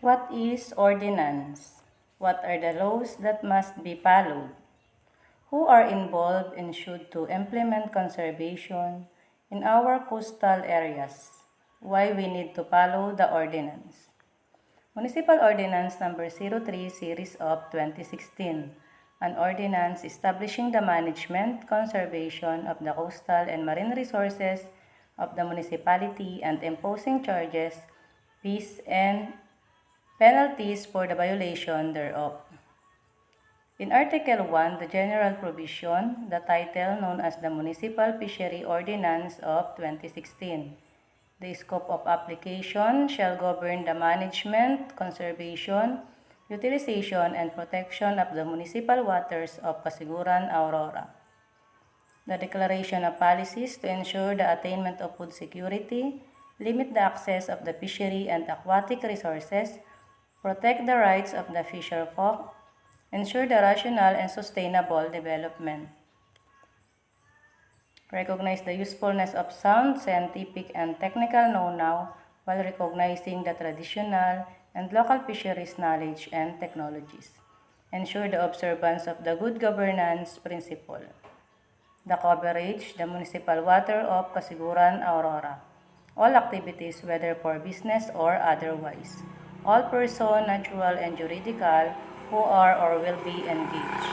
What is ordinance? What are the laws that must be followed? Who are involved and should to implement conservation in our coastal areas? Why we need to follow the ordinance? Municipal Ordinance Number 03 Series of 2016, an ordinance establishing the management, conservation of the coastal and marine resources of the municipality and imposing charges, fees, and penalties for the violation thereof. In Article 1, the general provision, the title known as the Municipal Fishery Ordinance of 2016. The scope of application shall govern the management, conservation, utilization, and protection of the municipal waters of Casiguran, Aurora. The declaration of policies to ensure the attainment of food security, limit the access of the fishery and aquatic resources, protect the rights of the fisher folk, ensure the rational and sustainable development. Recognize the usefulness of sound, scientific, and technical know-how while recognizing the traditional and local fisheries knowledge and technologies. Ensure the observance of the good governance principle. The coverage, the municipal water of Casiguran, Aurora. All activities, whether for business or otherwise. All person, natural and juridical, who are or will be engaged.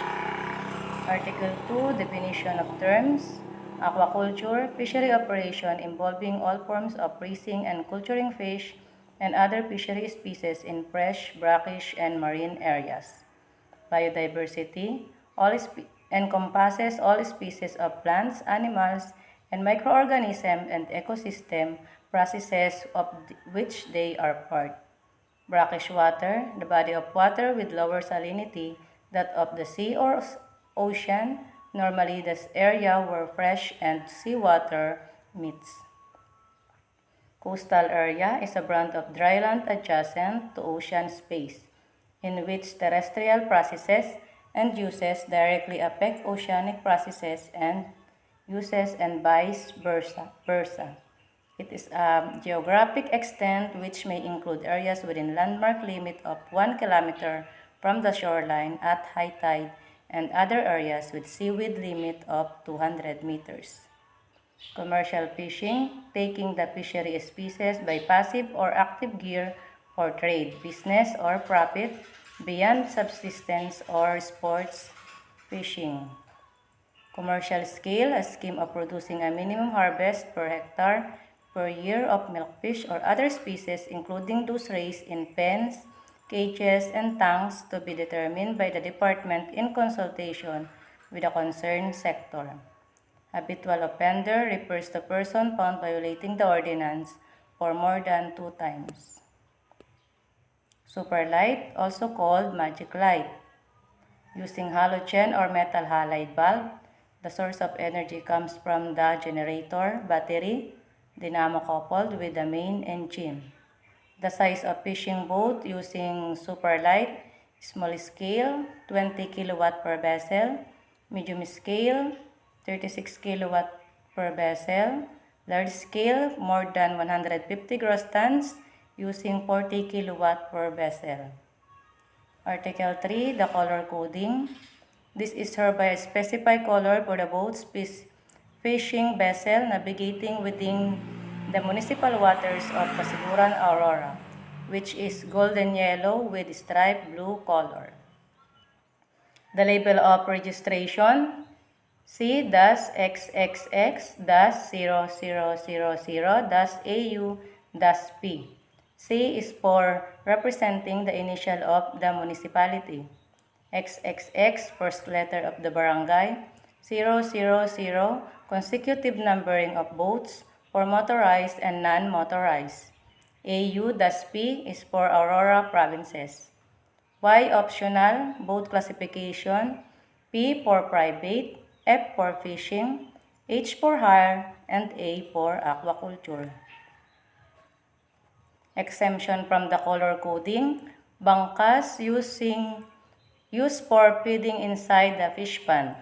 Article 2, definition of terms. Aquaculture, fishery operation involving all forms of raising and culturing fish and other fishery species in fresh, brackish, and marine areas. Biodiversity, encompasses all species of plants, animals, and microorganisms and ecosystem processes of which they are part. Brackish water, the body of water with lower salinity that of the sea or ocean, normally this area where fresh and seawater meets. Coastal area is a band of dry land adjacent to ocean space, in which terrestrial processes and uses directly affect oceanic processes and uses and vice versa. It is a geographic extent which may include areas within landmark limit of 1 kilometer from the shoreline at high tide and other areas with seaweed limit of 200 meters. Commercial fishing, taking the fishery species by passive or active gear for trade, business, or profit beyond subsistence or sports fishing. Commercial scale, a scheme of producing a minimum harvest per hectare per year of milkfish or other species, including those raised in pens, cages, and tanks to be determined by the department in consultation with the concerned sector. Habitual offender refers to person found violating the ordinance for more than 2 times. Superlight, also called magic light. Using halogen or metal halide bulb, the source of energy comes from the generator, battery, dynamo coupled with the main engine. The size of fishing boat using superlight, small scale, 20 kilowatt per vessel, medium scale, 36 kilowatt per vessel, large scale, more than 150 gross tons, using 40 kilowatt per vessel. Article 3, the color coding. This is hereby a specified color for the boat's fishing vessel navigating within the municipal waters of Casiguran, Aurora, which is golden yellow with striped blue color. The label of registration C-XXX-0000-AU-P. C is for representing the initial of the municipality. XXX, first letter of the barangay. 000, consecutive numbering of boats for motorized and non-motorized. AU-P is for Aurora provinces. Y optional, boat classification, P for private, F for fishing, H for hire, and A for aquaculture. Exemption from the color coding, bangkas used for feeding inside the fish pond.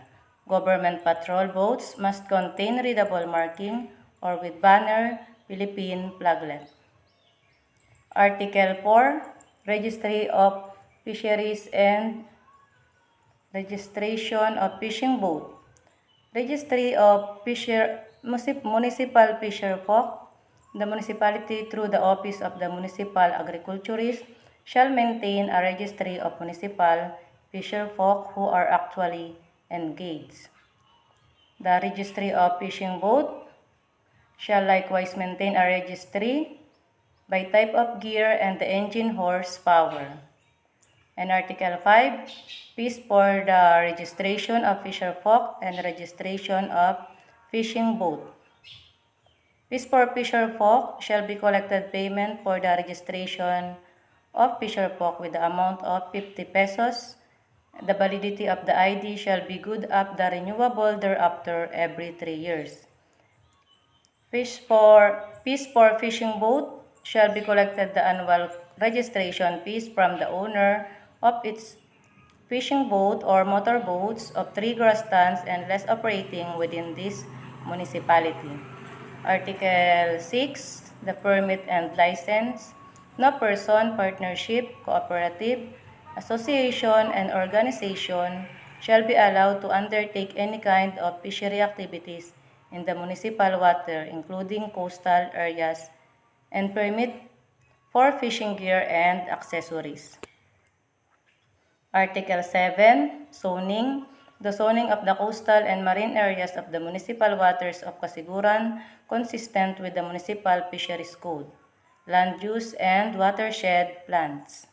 Government patrol boats must contain readable marking or with banner Philippine flaglet. Article 4, Registry of Fisheries and Registration of Fishing Boat, Registry of Municipal Fisher Folk. The municipality, through the Office of the Municipal Agriculturist, shall maintain a registry of municipal fisher folk who are actually engaged. The Registry of Fishing Boat shall likewise maintain a registry by type of gear and the engine horsepower. And Article 5, fees for the registration of fisher folk and registration of fishing boat. Fees for fisher folk shall be collected payment for the registration of fisher folk with the amount of 50 pesos. The validity of the ID shall be good up the renewable thereafter every 3 years. Fees for fishing boat shall be collected the annual registration fees from the owner of its fishing boat or motor boats of 3 gross tons and less operating within this municipality. Article 6, the permit and license. No person, partnership, cooperative, association, and organization shall be allowed to undertake any kind of fishery activities in the municipal water, including coastal areas, and permit for fishing gear and accessories. Article 7, Zoning. The zoning of the coastal and marine areas of the municipal waters of Casiguran consistent with the Municipal Fisheries Code, land use and watershed plans.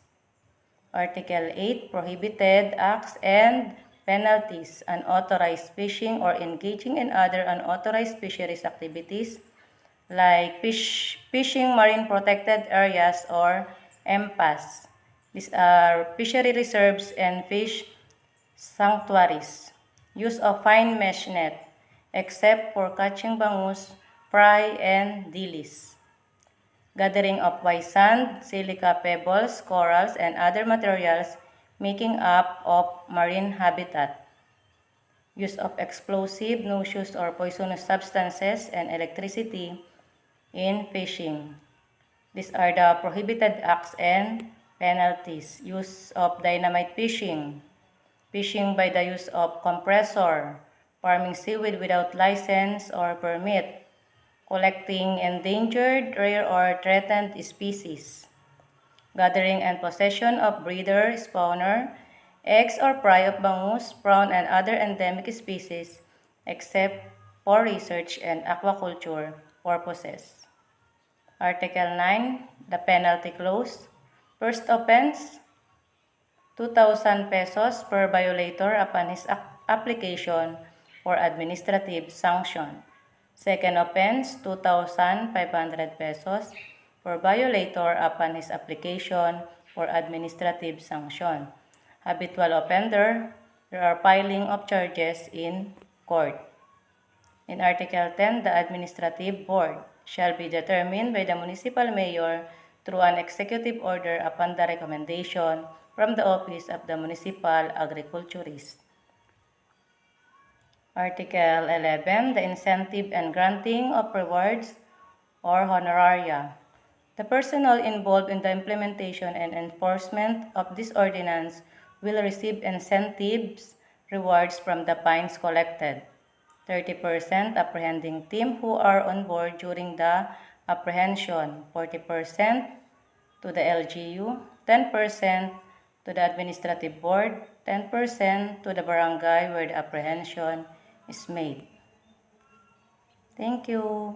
Article 8, Prohibited acts and penalties. Unauthorized fishing or engaging in other unauthorized fisheries activities like fishing marine protected areas or MPAS. These are fishery reserves and fish sanctuaries. Use of fine mesh net, except for catching bangus, fry, and dilis. Gathering of white sand, silica pebbles, corals, and other materials making up of marine habitat. Use of explosive, noxious, or poisonous substances and electricity in fishing. These are the prohibited acts and penalties. Use of dynamite fishing, fishing by the use of compressor, farming seaweed without license or permit, collecting endangered, rare, or threatened species, gathering and possession of breeder, spawner, eggs or fry of bangus, prawn, and other endemic species, except for research and aquaculture purposes. Article 9, the penalty clause. First offense, 2,000 pesos per violator upon his application for administrative sanction. Second offense, 2,500 pesos per violator upon his application for administrative sanction. Habitual offender, there are filing of charges in court. In Article 10, the Administrative Board shall be determined by the municipal mayor through an executive order upon the recommendation from the Office of the Municipal Agriculturist. Article 11, the incentive and granting of rewards or honoraria. The personnel involved in the implementation and enforcement of this ordinance will receive incentives, rewards from the fines collected. 30% apprehending team who are on board during the apprehension, 40% to the LGU, 10% to the administrative board, 10% to the barangay where the apprehension is made. Thank you.